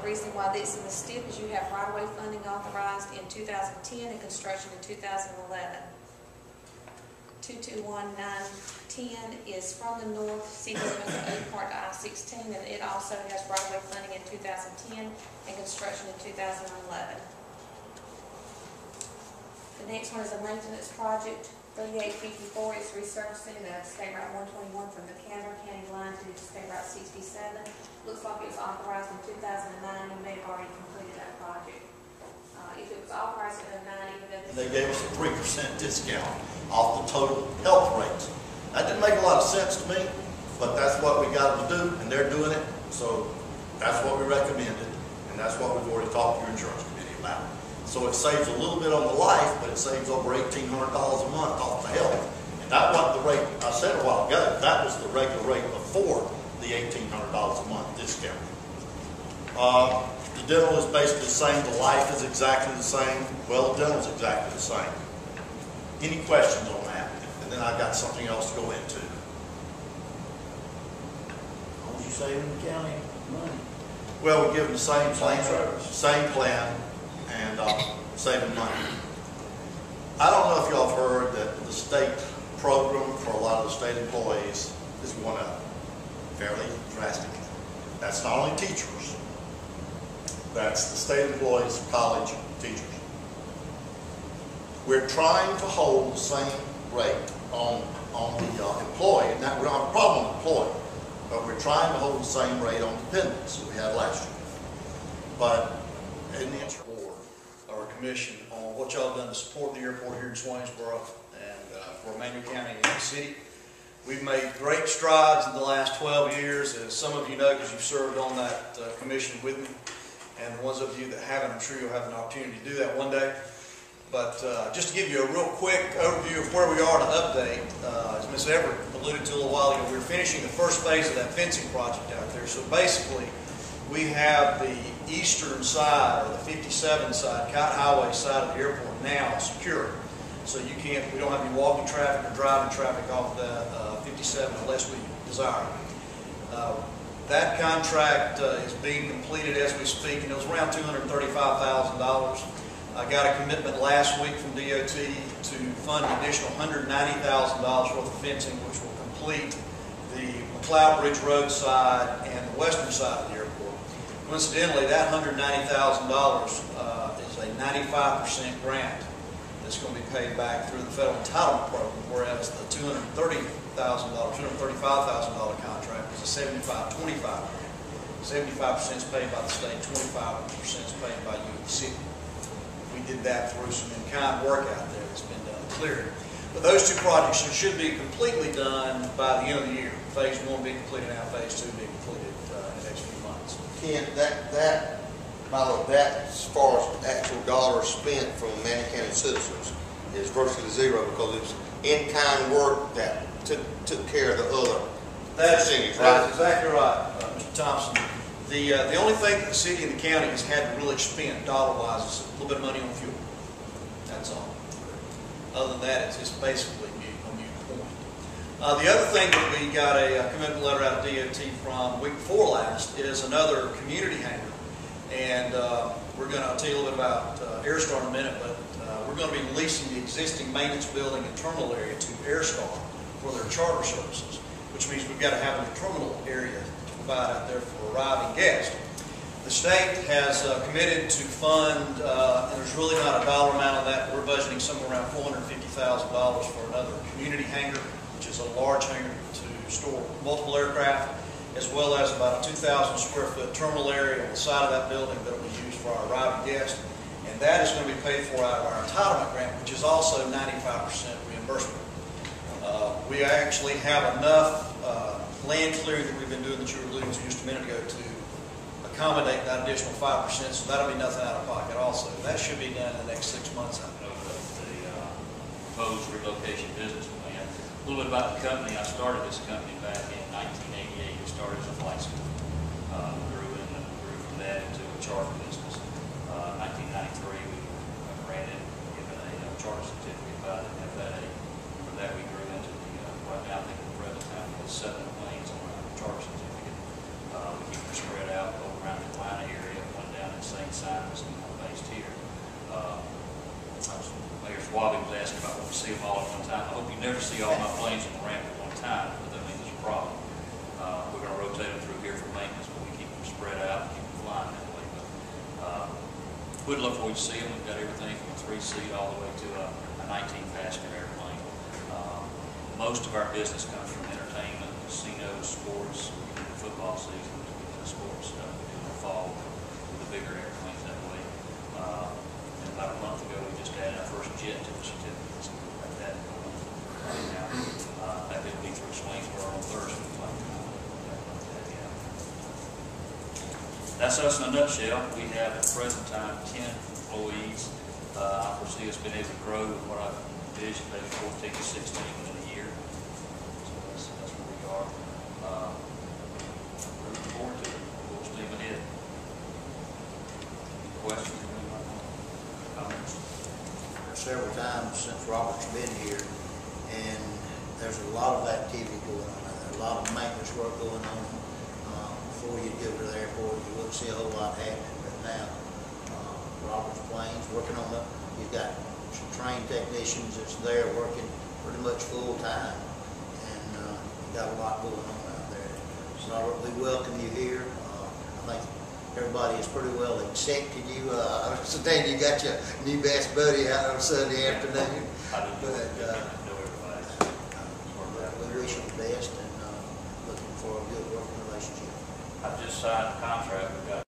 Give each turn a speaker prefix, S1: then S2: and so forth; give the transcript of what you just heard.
S1: the reason why this is in the STIP is you have right-of-way funding authorized in 2010 and construction in 2011. 221910 is from the north, city limits of Oak Park to I-16, and it also has right-of-way funding in 2010 and construction in 2011. The next one is a maintenance project, 3854. It's resurfacing the State Route 121 from the Canberra County line to State Route 67. Looks like it was authorized in 2009. You may have already completed that project. If it was authorized in 2009, even though
S2: they gave us a 3% discount off the total health rates. That didn't make a lot of sense to me, but that's what we got to do, and they're doing it. So that's what we recommended, and that's what we've already talked to your insurance committee about. So it saves a little bit on the life, but it saves over $1,800 a month off the health. And that wasn't the rate, I said a while ago, that was the regular rate before the $1,800 a month discount. The dental is basically the same, the life is exactly the same. Well, the dental is exactly the same. Any questions on that? And then I've got something else to go into.
S3: How much you saving the county money?
S2: Well, we give them the same plan, and saving money. I don't know if y'all have heard that the state program for a lot of the state employees is going up fairly drastically. That's not only teachers, that's the state employees, college teachers. We're trying to hold the same rate on the employee, and that we don't have a problem with employee, but we're trying to hold the same rate on dependents that we had last year. But in the
S4: board or commission on what y'all have done to support the airport here in Swainsboro and for Emanuel County and the city. We've made great strides in the last 12 years, as some of you know because you've served on that commission with me. And the ones of you that haven't, I'm sure you'll have an opportunity to do that one day. But just to give you a real quick overview of where we are to update, as Ms. Everett alluded to a little while ago, we're finishing the first phase of that fencing project out there. So basically, we have the eastern side, or the 57 side, Cotton Highway side of the airport now secure. So we don't have any walking traffic or driving traffic off the 57 unless we desire. That contract is being completed as we speak, and it was around $235,000. I got a commitment last week from DOT to fund an additional $190,000 worth of fencing, which will complete the McLeod Bridge Road side and the western side of the airport. Coincidentally, that $190,000 is a 95% grant that's going to be paid back through the federal entitlement program, whereas the $235,000 contract is a 75-25 grant. 75% is paid by the state, 25% is paid by you, the city. We did that through some in-kind work out there that's been done clearing. But those two projects should be completely done by the end of the year. Phase 1 being completed now, Phase 2 being completed in the next few months.
S5: Ken, that as far as actual dollars spent from Emanuel County citizens is virtually zero because it's in-kind work that took care of the other percentage, right?
S4: That's exactly right, Mr. Thompson. The only thing that the city and the county has had to really spend dollar-wise is a little bit of money on fuel. That's all. Other than that, it's just basically a moot point. The other thing that we got a commitment letter out of DOT from week before last is another community hangar. And I'll tell you a little bit about Airstar in a minute, but we're going to be leasing the existing maintenance building and terminal area to Airstar for their charter services, which means we've got to have a terminal area to provide out there for arriving guests. The state has committed to fund, and there's really not a dollar amount on that, but we're budgeting somewhere around $450,000 for another community hangar, which is a large hangar to store multiple aircraft, as well as about a 2,000 square foot terminal area on the side of that building that will be used for our arriving guests. And that is going to be paid for out of our entitlement grant, which is also 95% reimbursement. We actually have enough land clearing that we've been doing that you were alluding to just a minute ago to accommodate that additional 5%, so that'll be nothing out of pocket also. That should be done in the next 6 months.
S6: The proposed relocation business plan. A little bit about the company. I started this company back in 1988. We started as a flight school. Grew from that into a charter business. 1993 we were granted, given a charter certificate by the FAA. From that we grew into what now I think at the present time is 7 planes on our charter certificate. We keep them spread out over around the Atlanta area, can never see all my planes on the ramp at one time, but that means there's a problem. We're gonna rotate them through here for maintenance, but we keep them spread out, keep them flying that way. But we'd love for you to see them. We've got everything from a 3-seat all the way to a 19-passenger airplane. Most of our business comes from entertainment, casinos, sports, even the football season, the sports stuff we do in the fall with the bigger airplanes that way. And about a month ago, we just added our first jet to the certificates. Got that going right now. That will be through Swainsboro on Thursday. That's us in a nutshell. We have at the present time 10 employees. I foresee us being able to grow with what I've envisioned, maybe 14 to 16 within a year. So that's where we are. Looking forward to it. Full steam ahead. Any questions? Comments?
S3: Several times since Robert's been here, and there's a lot of activity going on. There's a lot of maintenance work going on. Before you go to the airport, you wouldn't see a whole lot happening, but now Robert's planes working on it. You've got some trained technicians that's there working pretty much full time, and you've got a lot going on out there. So Robert, we welcome you here. I think everybody has pretty well accepted you. I understand you got your new best buddy out on Sunday afternoon.
S6: I do
S3: But
S6: know everybody.
S3: we wish you the best, and looking for a good working relationship.
S6: I've just signed a contract. We've got